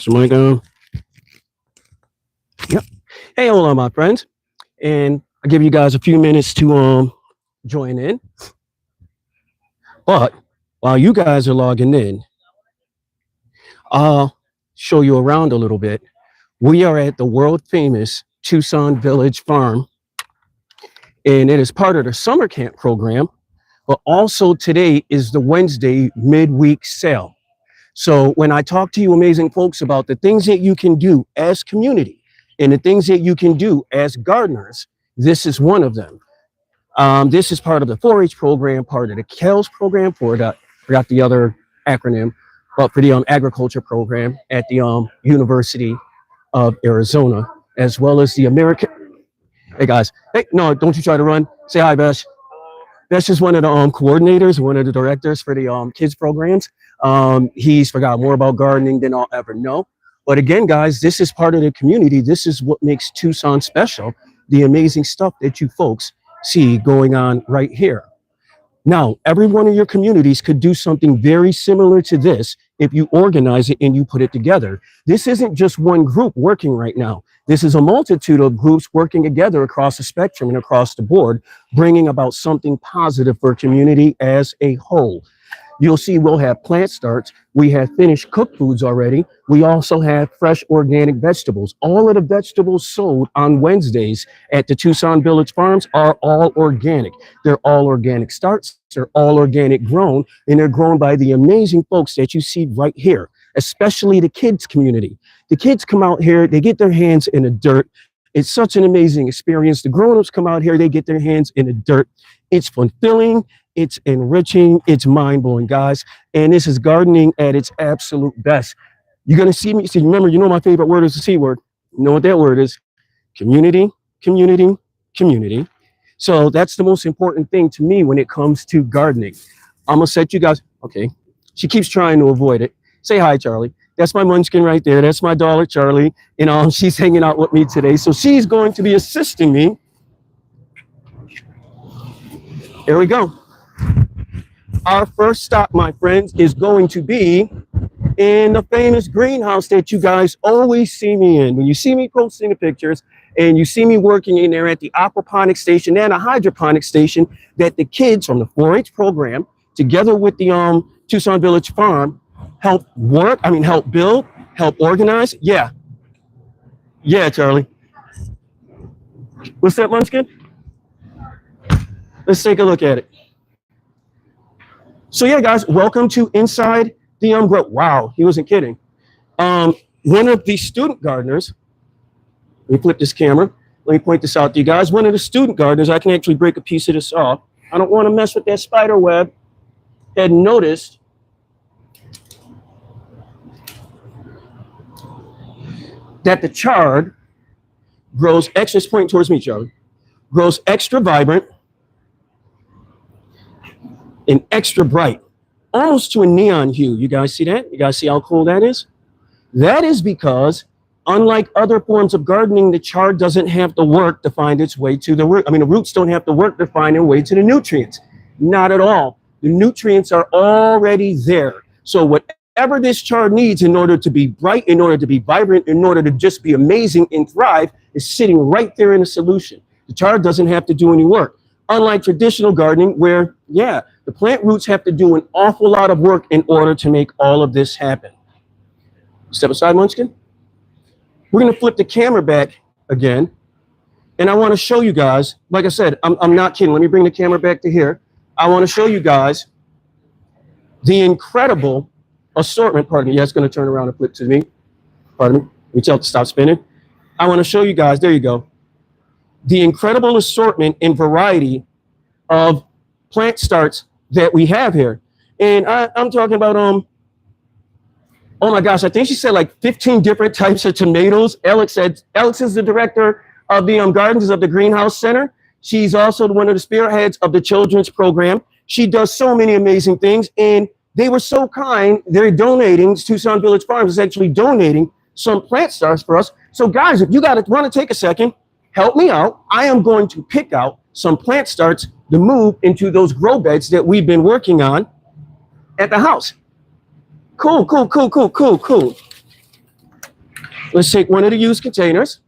So mic on. Yep. Hey, hold on, my friends. And I'll give you guys a few minutes to join in. But while you guys are logging in, I'll show you around a little bit. We are at the world famous Tucson Village Farm, and it is part of the summer camp program, but also today is the Wednesday midweek sale. So when I talk to you amazing folks about the things that you can do as community and the things that you can do as gardeners, this is one of them. This is part of the 4-H program, part of the KELS program for the, forgot the other acronym, but for the agriculture program at the University of Arizona, as well as the American. Hey guys, hey, no, don't you try to run. Say hi, Besh. Besh is one of the coordinators, one of the directors for the kids programs. He's forgot more about gardening than I'll ever know. But again, guys, this is part of the community. This is what makes Tucson special, the amazing stuff that you folks see going on right here. Now, every one of your communities could do something very similar to this if you organize it and you put it together. This isn't just one group working right now. This is a multitude of groups working together across the spectrum and across the board, bringing about something positive for community as a whole. You'll see we'll have plant starts. We have finished cooked foods already. We also have fresh organic vegetables. All of the vegetables sold on Wednesdays at the Tucson Village Farms are all organic. They're all organic starts. They're all organic grown, and they're grown by the amazing folks that you see right here, especially the kids community. The kids come out here, they get their hands in the dirt. It's such an amazing experience. The grown-ups come out here, they get their hands in the dirt. It's fulfilling. It's enriching, it's mind-blowing, guys. And this is gardening at its absolute best. You're gonna see me, see, remember, you know my favorite word is the C word. You know what that word is? Community, community, community. So that's the most important thing to me when it comes to gardening. I'm gonna set you guys, okay. She keeps trying to avoid it. Say hi, Charlie. That's my munchkin right there. That's my daughter, Charlie. And she's hanging out with me today. So she's going to be assisting me. Here we go. Our first stop, my friends, is going to be in the famous greenhouse that you guys always see me in. When you see me posting the pictures and you see me working in there at the aquaponics station and a hydroponics station that the kids from the 4-H program, together with the Tucson Village Farm, help build, help organize. Yeah. Yeah, Charlie. What's that, Munchkin? Let's take a look at it. So yeah, guys, welcome to inside the grow. Wow, he wasn't kidding. One of the student gardeners, let me flip this camera. Let me point this out to you guys. One of the student gardeners, I can actually break a piece of this off. I don't want to mess with that spider web. Had noticed that the chard grows extra, it's pointing towards me, Charlie, grows extra vibrant and extra bright, almost to a neon hue. You guys see that? You guys see how cool that is? That is because, unlike other forms of gardening, the chard doesn't have to work to find its way to the root. I mean, the roots don't have to work to find their way to the nutrients. Not at all. The nutrients are already there. So whatever this chard needs in order to be bright, in order to be vibrant, in order to just be amazing and thrive, is sitting right there in a solution. The chard doesn't have to do any work. Unlike traditional gardening where, yeah, the plant roots have to do an awful lot of work in order to make all of this happen. Step aside, Munchkin. We're going to flip the camera back again. And I want to show you guys, like I said, I'm not kidding. Let me bring the camera back to here. I want to show you guys the incredible assortment. Pardon me. Yeah, it's going to turn around and flip to me. Pardon me. Let me tell it to stop spinning. I want to show you guys, there you go, the incredible assortment and variety of plant starts that we have here. And I'm talking about, oh my gosh, I think she said like 15 different types of tomatoes. Alex is the director of the gardens of the Greenhouse Center. She's also one of the spearheads of the children's program. She does so many amazing things, and they were so kind. They're donating, Tucson Village Farms is actually donating some plant starts for us. So guys, if you want to take a second, help me out. I am going to pick out some plant starts to move into those grow beds that we've been working on at the house. Cool, cool, cool, cool, cool, cool. Let's take one of the used containers.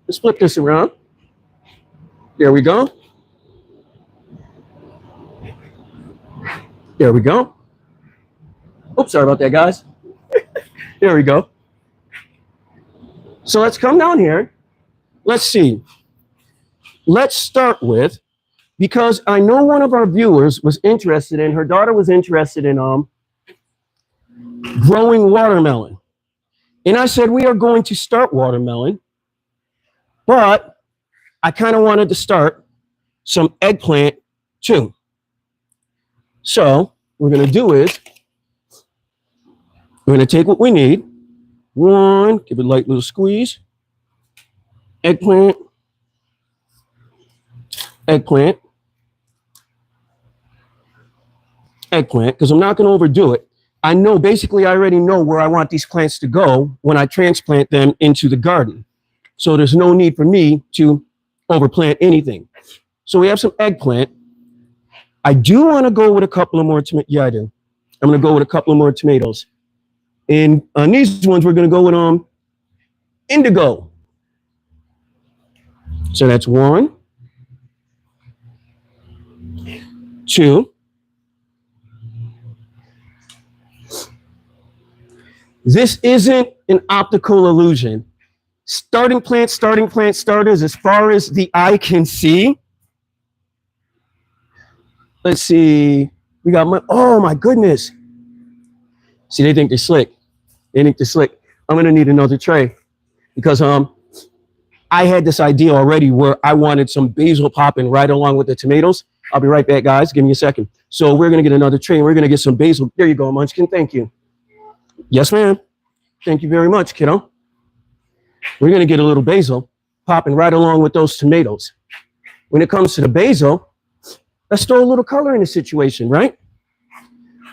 Let's flip this around. There we go. There we go. Oops, sorry about that, guys. There we go. So let's come down here. Let's see. Let's start with, because I know one of our viewers was interested in, her daughter was interested in growing watermelon. And I said, we are going to start watermelon, but I kind of wanted to start some eggplant too. So what we're going to do is we're going to take what we need. One, give it a light little squeeze. Eggplant. Eggplant. Eggplant, because I'm not going to overdo it. I know, basically, I already know where I want these plants to go when I transplant them into the garden. So there's no need for me to overplant anything. So we have some eggplant. I do want to go with a couple of more tomatoes. Yeah, I do. I'm going to go with a couple of more tomatoes. And on these ones, we're going to go with indigo. So that's 1, 2. This isn't an optical illusion. Starting plant starters as far as the eye can see. Let's see. We got oh my goodness. See, they think they're slick. They think they're slick. I'm gonna need another tray because I had this idea already where I wanted some basil popping right along with the tomatoes. I'll be right back, guys. Give me a second. So we're gonna get another tray and we're gonna get some basil. There you go, Munchkin. Thank you. Yes, ma'am. Thank you very much, kiddo. We're going to get a little basil popping right along with those tomatoes. When it comes to the basil, let's throw a little color in the situation, right?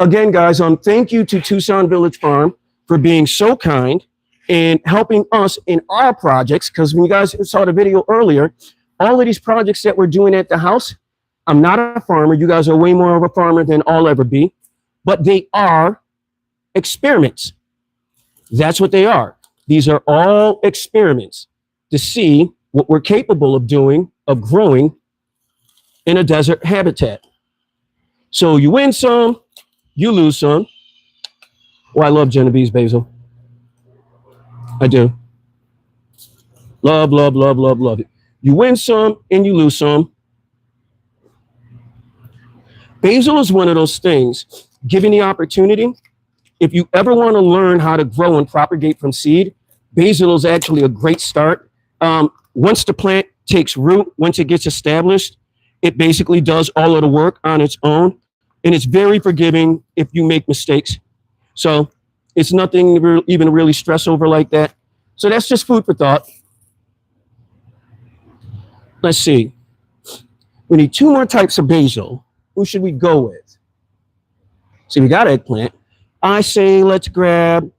Again, guys, thank you to Tucson Village Farm for being so kind and helping us in our projects. Because when you guys saw the video earlier, all of these projects that we're doing at the house, I'm not a farmer. You guys are way more of a farmer than I'll ever be. But they are experiments. That's what they are. These are all experiments to see what we're capable of doing, of growing in a desert habitat. So you win some, you lose some. Oh, I love Genovese basil. I do. Love, love, love, love, love it. You win some and you lose some. Basil is one of those things, given the opportunity, if you ever want to learn how to grow and propagate from seed, basil is actually a great start. Once the plant takes root, once it gets established, it basically does all of the work on its own. And it's very forgiving if you make mistakes. So it's nothing to even really stress over like that. So that's just food for thought. Let's see. We need 2 more types of basil. Who should we go with? See, we got eggplant. I say let's grab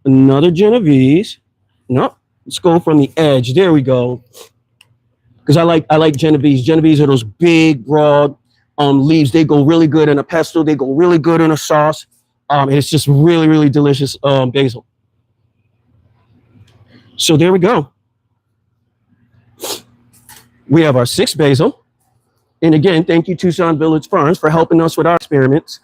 another Genovese. No, let's go from the edge. There we go. Because I like Genovese. Genovese are those big, broad leaves. They go really good in a pesto. They go really good in a sauce. And it's just really, really delicious basil. So there we go. We have our 6th basil. And again, thank you, Tucson Village Farms, for helping us with our experiments.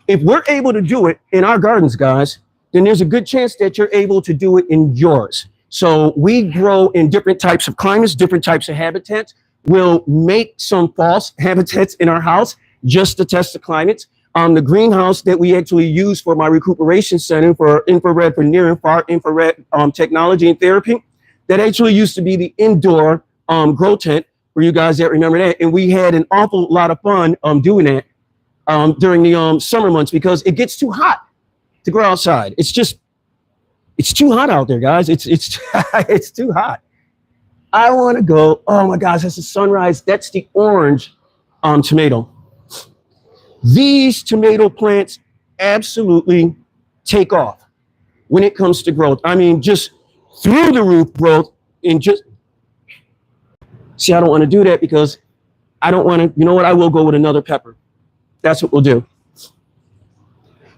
If we're able to do it in our gardens, guys, then there's a good chance that you're able to do it in yours. So we grow in different types of climates, different types of habitats. We'll make some false habitats in our house just to test the climates. The greenhouse that we actually use for my recuperation center for infrared, for near and far infrared technology and therapy, that actually used to be the indoor grow tent for you guys that remember that. And we had an awful lot of fun doing that during the summer months because it gets too hot to grow outside. It's too hot out there, guys. It's it's too hot. I want to go. Oh my gosh, that's the sunrise. That's the orange tomato. These tomato plants absolutely take off when it comes to growth. I mean, just through the roof growth. And just see, I don't want to do that because I don't want to. You know what? I will go with another pepper. That's what we'll do.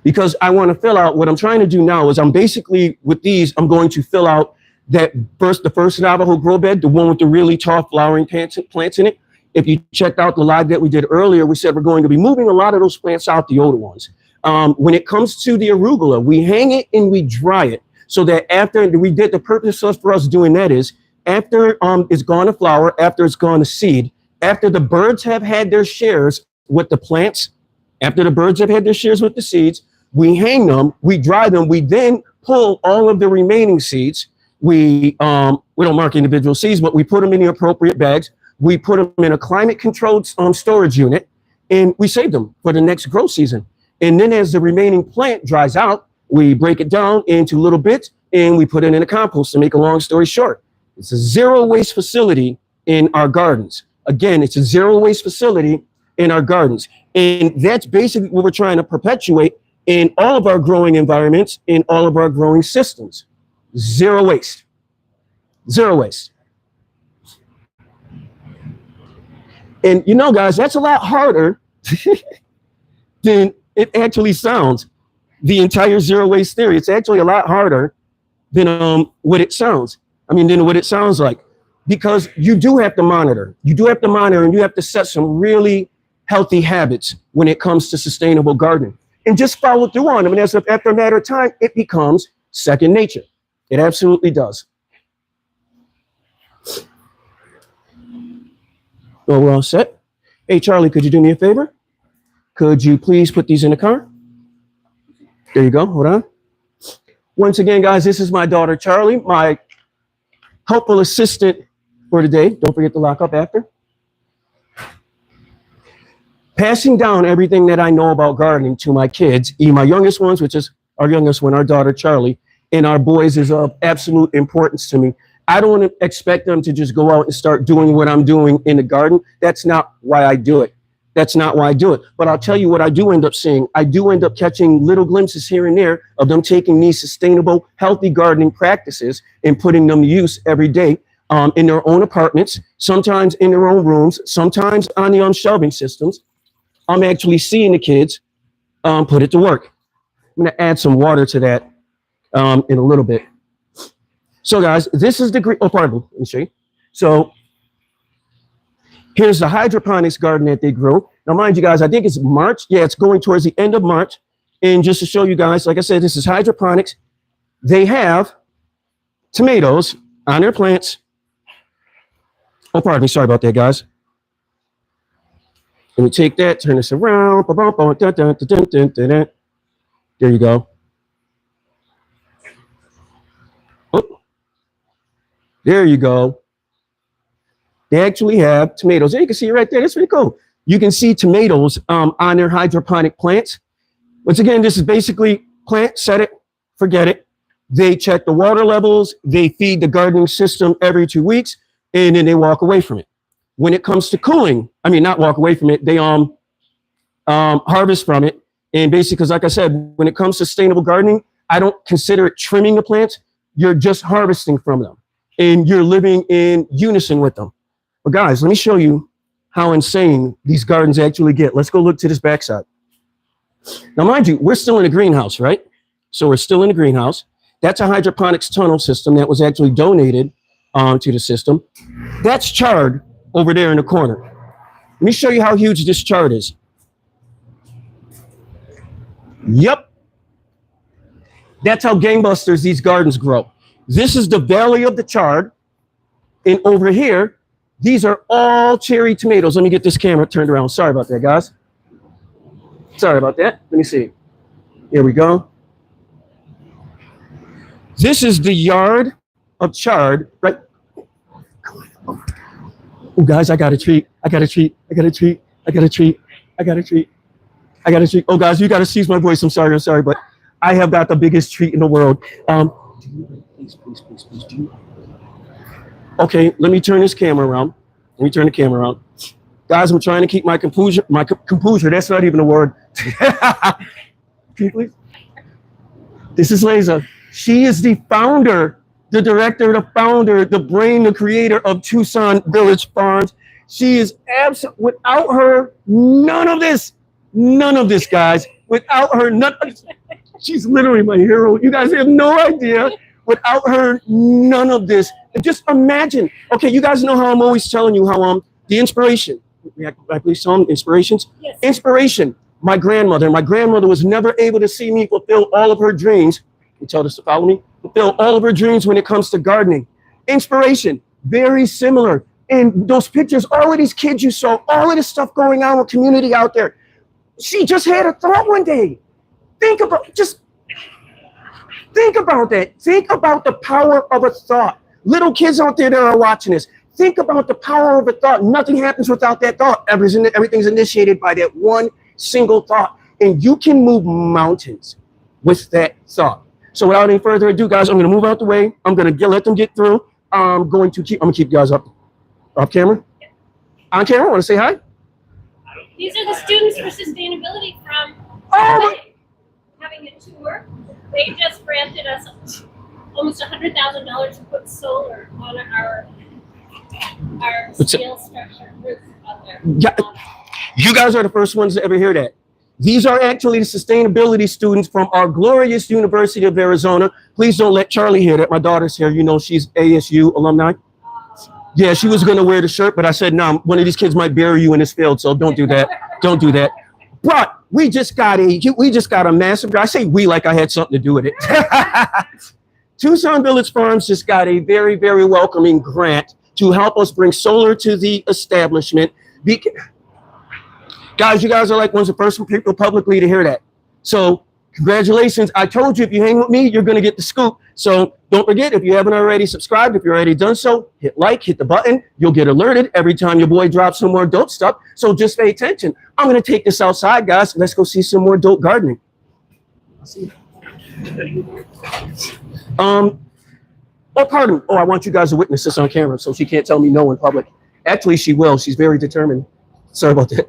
because I want to fill out, what I'm trying to do now is I'm basically, with these, I'm going to fill out the first Navajo grow bed, the one with the really tall flowering plants in it. If you checked out the live that we did earlier, we said we're going to be moving a lot of those plants out, the older ones. When it comes to the arugula, we hang it and we dry it so that after we did, the purpose for us doing that is after it's gone to flower, after it's gone to seed, after the birds have had their shares with the plants, after the birds have had their shares with the seeds, we hang them, we dry them, we then pull all of the remaining seeds. We don't mark individual seeds, but we put them in the appropriate bags. We put them in a climate-controlled storage unit, and we save them for the next grow season. And then as the remaining plant dries out, we break it down into little bits, and we put it in a compost. To make a long story short, it's a zero-waste facility in our gardens. Again, it's a zero-waste facility in our gardens. And that's basically what we're trying to perpetuate in all of our growing environments, in all of our growing systems. Zero waste. Zero waste. And you know, guys, that's a lot harder than it actually sounds. The entire zero waste theory, it's actually a lot harder than what it sounds. Than what it sounds like. Because you do have to monitor. You do have to monitor, and you have to set some really healthy habits when it comes to sustainable gardening. And just follow through on them. And after a matter of time, it becomes second nature. It absolutely does. Well, we're all set. Hey, Charlie, could you do me a favor? Could you please put these in the car? There you go. Hold on. Once again, guys, this is my daughter, Charlie, my helpful assistant for today. Don't forget to lock up after. Passing down everything that I know about gardening to my kids, my youngest ones, which is our youngest one, our daughter, Charlie, and our boys is of absolute importance to me. I don't expect them to just go out and start doing what I'm doing in the garden. That's not why I do it. That's not why I do it. But I'll tell you what I do end up seeing. I do end up catching little glimpses here and there of them taking these sustainable, healthy gardening practices and putting them to use every day in their own apartments, sometimes in their own rooms, sometimes on the shelving systems. I'm actually seeing the kids put it to work. I'm going to add some water to that in a little bit. So, guys, this is the green. Oh, pardon me. Let me show you. So, here's the hydroponics garden that they grew. Now, mind you, guys, I think it's March. Yeah, it's going towards the end of March. And just to show you guys, like I said, this is hydroponics. They have tomatoes on their plants. Oh, pardon me. Sorry about that, guys. Let me take that, turn this around. There you go. Oh, there you go. They actually have tomatoes. There you can see it right there. That's pretty cool. You can see tomatoes on their hydroponic plants. Once again, this is basically plant, set it, forget it. They check the water levels. They feed the gardening system every 2 weeks, and then they walk away from it. When it comes to cooling, not walk away from it. They harvest from it. And basically, because like I said, when it comes to sustainable gardening, I don't consider it trimming the plants. You're just harvesting from them, and you're living in unison with them. But guys, let me show you how insane these gardens actually get. Let's go look to this backside. Now, mind you, we're still in a greenhouse, right? So we're still in a greenhouse. That's a hydroponics tunnel system that was actually donated to the system. That's chard over there in the corner. Let me show you how huge this chard is. Yep. That's how gangbusters these gardens grow. This is the valley of the chard. And over here, these are all cherry tomatoes. Let me get this camera turned around. Sorry about that, guys. Sorry about that. Let me see. Here we go. This is the yard of chard, right? Oh, guys, I got a treat. I got a treat. I got a treat. I got a treat. I got a treat. I got a treat. Oh, guys, you got to excuse my voice. I'm sorry, but I have got the biggest treat in the world. Please. Okay, let me turn this camera around. Let me turn the camera around. Guys, I'm trying to keep my composure. Composure, that's not even a word. Can you please? This is Leza. She is the founder, the director, the founder, the brain, the creator of Tucson Village Farms. She is without her, none of this, guys, Without her, she's literally my hero. You guys have no idea. Without her, none of this. And just imagine. Okay, you guys know how I'm always telling you how the inspiration. I please tell them inspirations. Yes. Inspiration. My grandmother. My grandmother was never able to see me fulfill all of her dreams. You tell this to follow me. Fulfill all of her dreams when it comes to gardening. Inspiration. Very similar. And those pictures, all of these kids you saw, all of this stuff going on with community out there. She just had a thought one day. Think about that. Think about the power of a thought. Little kids out there that are watching this, think about the power of a thought. Nothing happens without that thought. Everything's initiated by that one single thought. And you can move mountains with that thought. So without any further ado, guys, I'm going to move out the way. I'm going to let them get through. I'm going to keep you guys up camera. Yeah. On camera, want to say hi? These are the students for sustainability from having a tour. They just granted us almost $100,000 to put solar on our steel structure roof out there. Yeah, you guys are the first ones to ever hear that. These are actually the sustainability students from our glorious University of Arizona. Please don't let Charlie hear that. My daughter's here. You know, she's ASU alumni. Yeah, she was going to wear the shirt, but I said, no, one of these kids might bury you in this field, so don't do that. Don't do that. But we just got a massive, I say we like I had something to do with it. Tucson Village Farms just got a very, very welcoming grant to help us bring solar to the establishment. Guys, you guys are like one of the first people publicly to hear that. So congratulations. I told you, if you hang with me, you're going to get the scoop. So don't forget, if you haven't already subscribed, if you've already done so, hit like, hit the button. You'll get alerted every time your boy drops some more dope stuff. So just pay attention. I'm going to take this outside, guys. Let's go see some more dope gardening. Oh, pardon me. Oh, I want you guys to witness this on camera so she can't tell me no in public. Actually, she will. She's very determined. Sorry about that.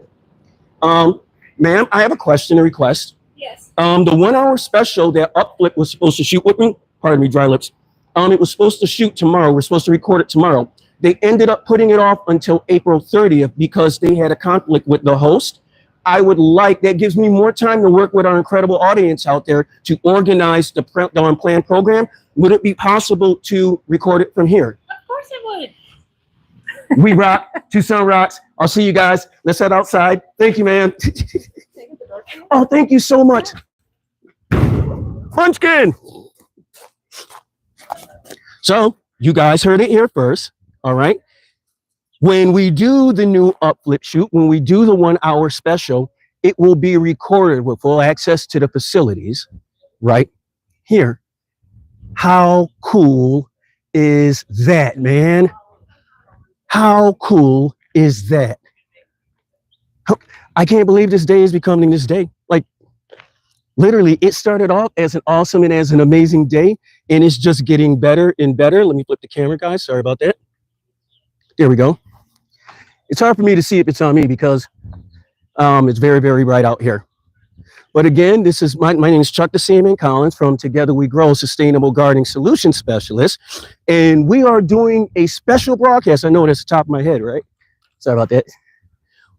Ma'am, I have a question, a request. Yes. The 1 hour special that Upflip was supposed to shoot with me, pardon me, dry lips. It was supposed to shoot tomorrow. We're supposed to record it tomorrow. They ended up putting it off until April 30th because they had a conflict with the host. I would like, that gives me more time to work with our incredible audience out there to organize the unplanned program. Would it be possible to record it from here? Of course it would. We rock. Tucson rocks. I'll see you guys. Let's head outside. Thank you, man. Oh, thank you so much. Munchkin. So you guys heard it here first. All right. When we do the new Upflip shoot, when we do the 1 hour special, it will be recorded with full access to the facilities right here. How cool is that, man? How cool is that? I can't believe this day is becoming this day. Like, literally, it started off as an awesome and as an amazing day, and it's just getting better and better. Let me flip the camera, guys. Sorry about that. There we go. It's hard for me to see if it's on me because it's very, very bright out here. But again, this is my name is Chuck the Seaman Collins from Together We Grow, Sustainable Gardening Solution Specialist. And we are doing a special broadcast. I know that's the top of my head, right? Sorry about that.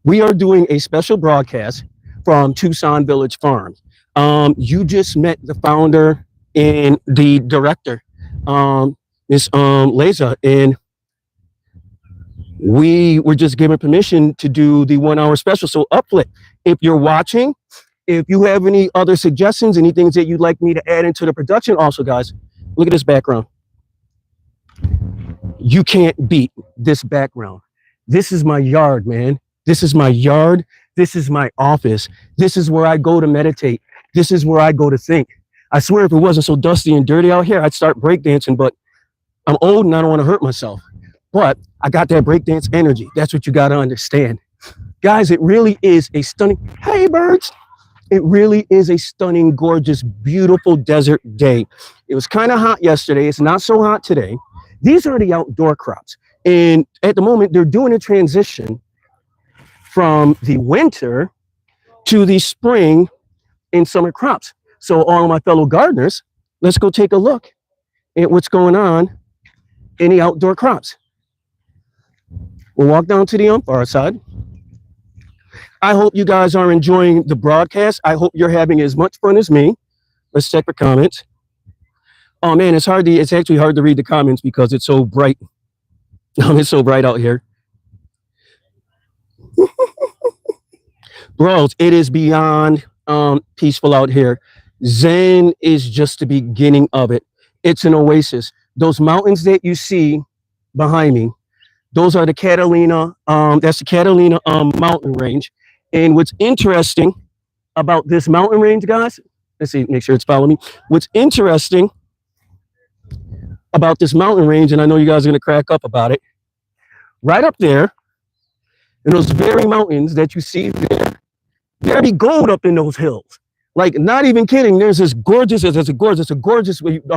We are doing a special broadcast from Tucson Village Farms. You just met the founder and the director, Miss Leza, and we were just given permission to do the 1 hour special. So Upflip, if you're watching, if you have any other suggestions, any things that you'd like me to add into the production, also guys, look at this background. You can't beat this background. This is my yard, man. This is my yard. This is my office. This is where I go to meditate. This is where I go to think. I swear if it wasn't so dusty and dirty out here, I'd start breakdancing, but I'm old and I don't want to hurt myself. But I got that breakdance energy. That's what you got to understand. Guys, it really is a stunning, hey birds. It really is a stunning, gorgeous, beautiful desert day. It was kind of hot yesterday. It's not so hot today. These are the outdoor crops. And at the moment, they're doing a transition from the winter to the spring and summer crops. So all of my fellow gardeners, let's go take a look at what's going on in the outdoor crops. We'll walk down to the far side. I hope you guys are enjoying the broadcast. I hope you're having as much fun as me. Let's check the comments. Oh man, it's actually hard to read the comments because it's so bright. It's so bright out here. Bros, it is beyond peaceful out here. Zen is just the beginning of it. It's an oasis. Those mountains that you see behind me, those are the Catalina, that's the Catalina mountain range. And what's interesting about this mountain range, guys, let's see, make sure it's following me. What's interesting about this mountain range, and I know you guys are going to crack up about it, right up there, in those very mountains that you see there be gold up in those hills. Like, not even kidding. There's a gorgeous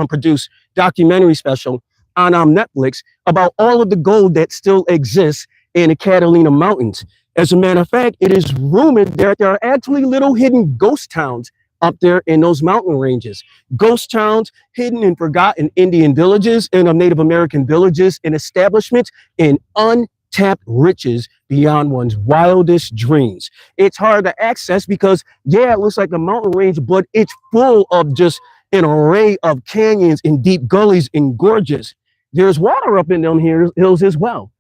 produced documentary special on Netflix about all of the gold that still exists in the Catalina Mountains. As a matter of fact, it is rumored that there are actually little hidden ghost towns up there in those mountain ranges. Ghost towns, hidden and forgotten Indian villages and Native American villages and establishments in untapped riches beyond one's wildest dreams. It's hard to access because, yeah, it looks like a mountain range, but it's full of just an array of canyons and deep gullies and gorges. There's water up in them hills as well.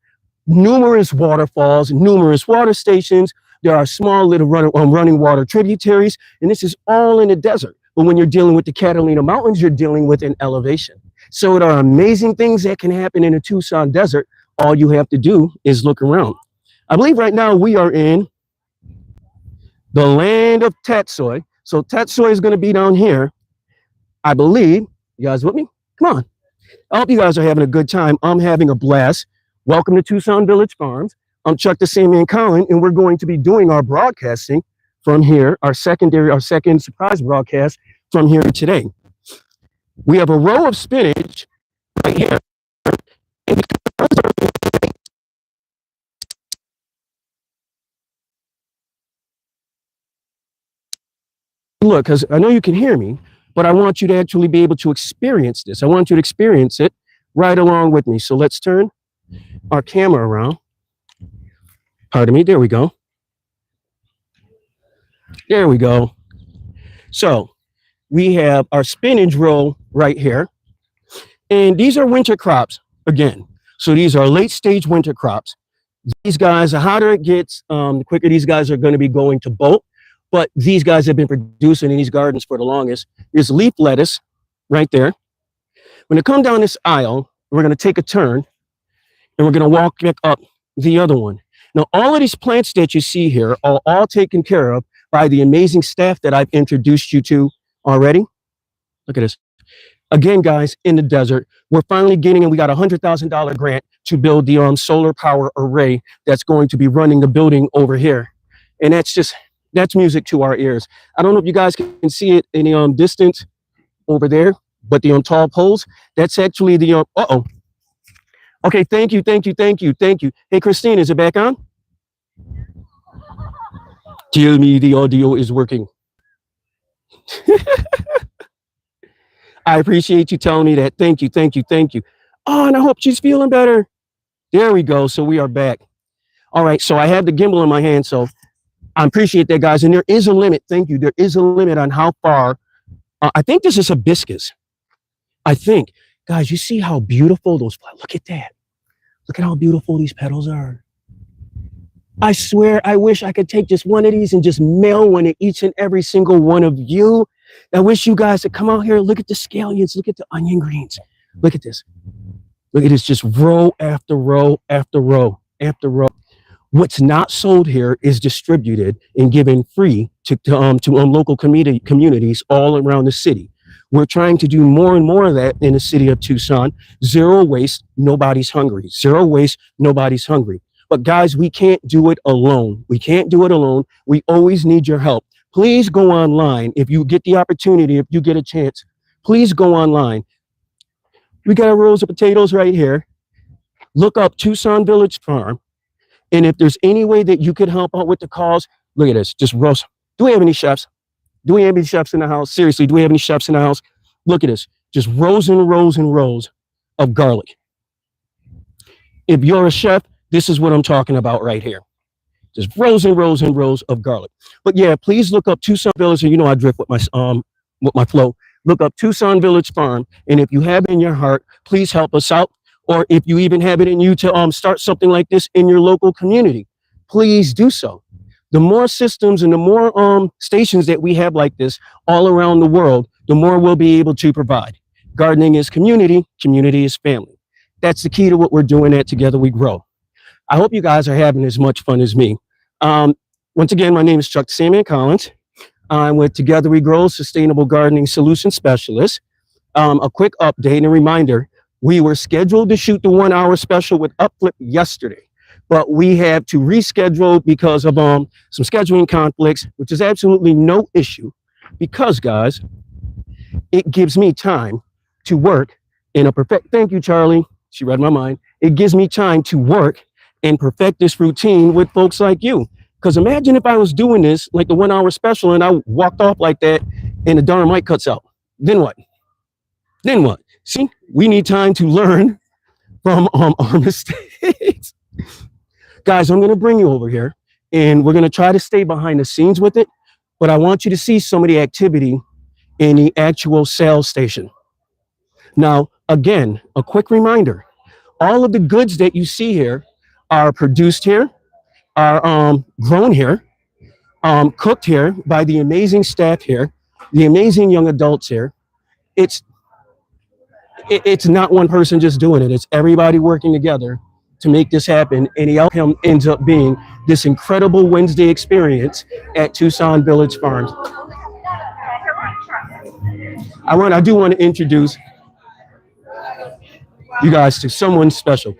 Numerous waterfalls, numerous water stations. There are small little running water tributaries, and this is all in the desert. But when you're dealing with the Catalina Mountains, you're dealing with an elevation. So there are amazing things that can happen in the Tucson desert. All you have to do is look around. I believe right now we are in the land of Tatsoy. So Tatsoy is going to be down here. I believe. You guys with me? Come on. I hope you guys are having a good time. I'm having a blast. Welcome to Tucson Village Farms. I'm Chuck the Sandman Collin, and we're going to be doing our broadcasting from here, our second surprise broadcast from here today. We have a row of spinach right here. Look, because I know you can hear me, but I want you to actually be able to experience this. I want you to experience it right along with me. So let's turn our camera around. Pardon me. There we go. There we go. So we have our spinach row right here. And these are winter crops again. So these are late stage winter crops. These guys, the hotter it gets, the quicker these guys are going to be going to bolt. But these guys have been producing in these gardens for the longest. There's leaf lettuce right there. When they come down this aisle, we're going to take a turn and we're going to walk back up the other one. Now, all of these plants that you see here are all taken care of by the amazing staff that I've introduced you to already. Look at this. Again, guys, in the desert, we're finally getting, and we got a $100,000 grant to build the solar power array that's going to be running the building over here. And that's music to our ears. I don't know if you guys can see it in the distance over there, but the tall poles, that's actually the, Okay, thank you. Hey, Christine, is it back on? Tell me the audio is working. I appreciate you telling me that. Thank you. Oh, and I hope she's feeling better. There we go. So we are back. All right, so I have the gimbal in my hand, so I appreciate that, guys. And there is a limit. Thank you. There is a limit on how far. I think this is hibiscus. I think. Guys, you see how beautiful those, look at that. Look at how beautiful these petals are. I swear, I wish I could take just one of these and just mail one to each and every single one of you. I wish you guys to come out here, look at the scallions, look at the onion greens. Look at this. Look at this, just row after row after row after row. What's not sold here is distributed and given free to local communities all around the city. We're trying to do more and more of that in the city of Tucson. Zero waste, nobody's hungry. Zero waste, nobody's hungry. But guys, we can't do it alone. We can't do it alone. We always need your help. Please go online. If you get the opportunity, if you get a chance, please go online. We got our rows of potatoes right here. Look up Tucson Village Farm. And if there's any way that you could help out with the cause, look at this, just roast. Do we have any chefs? Do we have any chefs in the house? Seriously, do we have any chefs in the house? Look at this, just rows and rows and rows of garlic. If you're a chef, this is what I'm talking about right here. just rows and rows and rows of garlic. But yeah, please look up Tucson Village, and you know I drift with my flow. Look up Tucson Village Farm, and if you have it in your heart, please help us out. Or if you even have it in you to start something like this in your local community, please do so. The more systems and the more stations that we have like this all around the world, the more we'll be able to provide. Gardening is community, community is family. That's the key to what we're doing at Together We Grow. I hope you guys are having as much fun as me. Once again, my name is Chuck Samian Collins. I'm with Together We Grow, Sustainable Gardening Solution Specialist. A quick update and a reminder, we were scheduled to shoot the 1 hour special with Upflip yesterday, but we had to reschedule because of some scheduling conflicts, which is absolutely no issue because, guys, it gives me time to work in a perfect, thank you, Charlie. She read my mind. It gives me time to work and perfect this routine with folks like you. Because imagine if I was doing this like the 1 hour special and I walked off like that and the darn mic cuts out. Then what? Then what? See, we need time to learn from our mistakes. Guys, I'm going to bring you over here and we're going to try to stay behind the scenes with it. But I want you to see some of the activity in the actual sales station. Now, again, a quick reminder, all of the goods that you see here are produced here, are grown here, cooked here by the amazing staff here, the amazing young adults here. It's not one person just doing it. It's everybody working together to make this happen. And the outcome ends up being this incredible Wednesday experience at Tucson Village Farms. I do want to introduce you guys to someone special.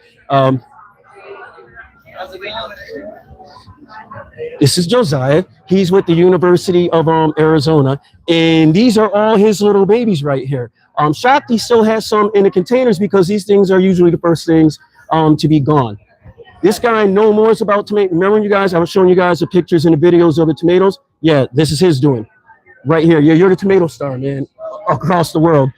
This is Josiah. He's with the University of Arizona, and these are all his little babies right here. Shakti still has some in the containers because these things are usually the first things to be gone. This guy no more is about tomato. Remember you guys, I was showing you guys the pictures and the videos of the tomatoes? Yeah, this is his doing right here. Yeah, you're the tomato star, man, across the world.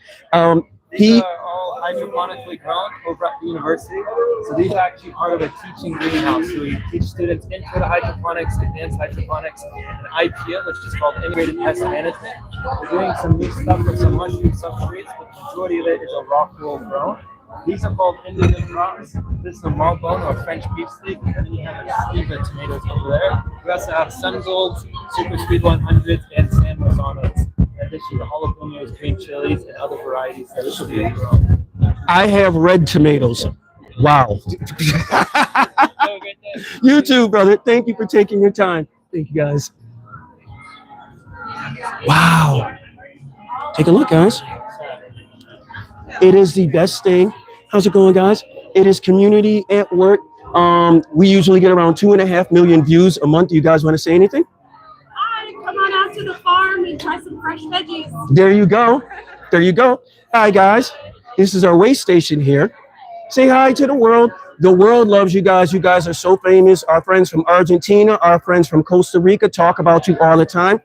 These are all hydroponically grown over at the university. So these are actually part of a teaching greenhouse. So we teach students intro to hydroponics, advanced hydroponics, and IPM, which is called integrated pest management. We're doing some new stuff with some mushroom substrates, but the majority of it is a rock wool grown. These are called Indian crops. This is a malbone or French beefsteak, and then you have a sleeve of tomatoes over there. We also have sun golds, super sweet 100s, and San Mazanos. In addition to jalapenos, green chilies, and other varieties that are being grown. I have red tomatoes. Wow. You too, brother. Thank you for taking your time. Thank you, guys. Wow. Take a look, guys. It is the best thing. How's it going, guys? It is community at work. We usually get around 2.5 million views a month. Do you guys want to say anything? Hi, come on out to the farm and try some fresh veggies. There you go. There you go. Hi, guys. This is our weigh station here. Say hi to the world. The world loves you guys. You guys are so famous. Our friends from Argentina, our friends from Costa Rica talk about you all the time.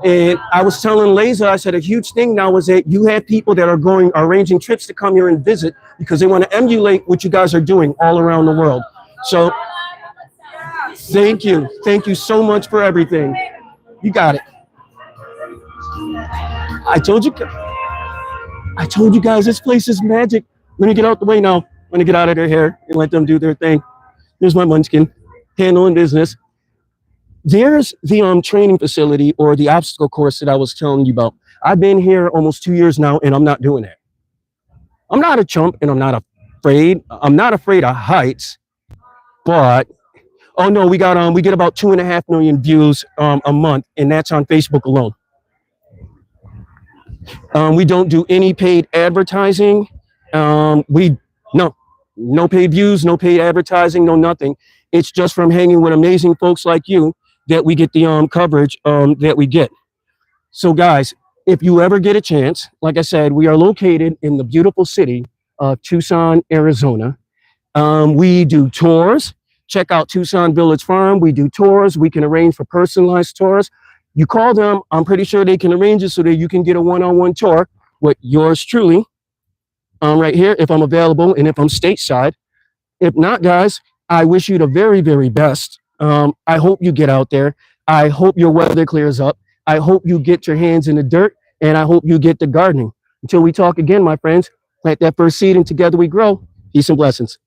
And I was telling Leza, I said a huge thing now is that you have people that are arranging trips to come here and visit because they want to emulate what you guys are doing all around the world. So thank you. Thank you so much for everything. You got it. I told you guys this place is magic. Let me get out the way now. I'm gonna get out of their hair and let them do their thing. There's my munchkin, handling business. There's the training facility or the obstacle course that I was telling you about. I've been here almost 2 years now, and I'm not doing that. I'm not a chump, and I'm not afraid. I'm not afraid of heights, but oh no, we get about 2.5 million views a month, and that's on Facebook alone. We don't do any paid advertising. No paid views, no paid advertising, no nothing. It's just from hanging with amazing folks like you that we get the coverage that we get. So guys, if you ever get a chance, like I said, we are located in the beautiful city of Tucson, Arizona. We do tours. Check out Tucson Village Farm. We do tours. We can arrange for personalized tours. You call them, I'm pretty sure they can arrange it so that you can get a one-on-one tour with yours truly right here if I'm available and if I'm stateside. If not, guys, I wish you the very, very best I hope you get out there. I hope your weather clears up. I hope you get your hands in the dirt, and I hope you get to gardening. Until we talk again, my friends, plant that first seed and together we grow. Peace and blessings.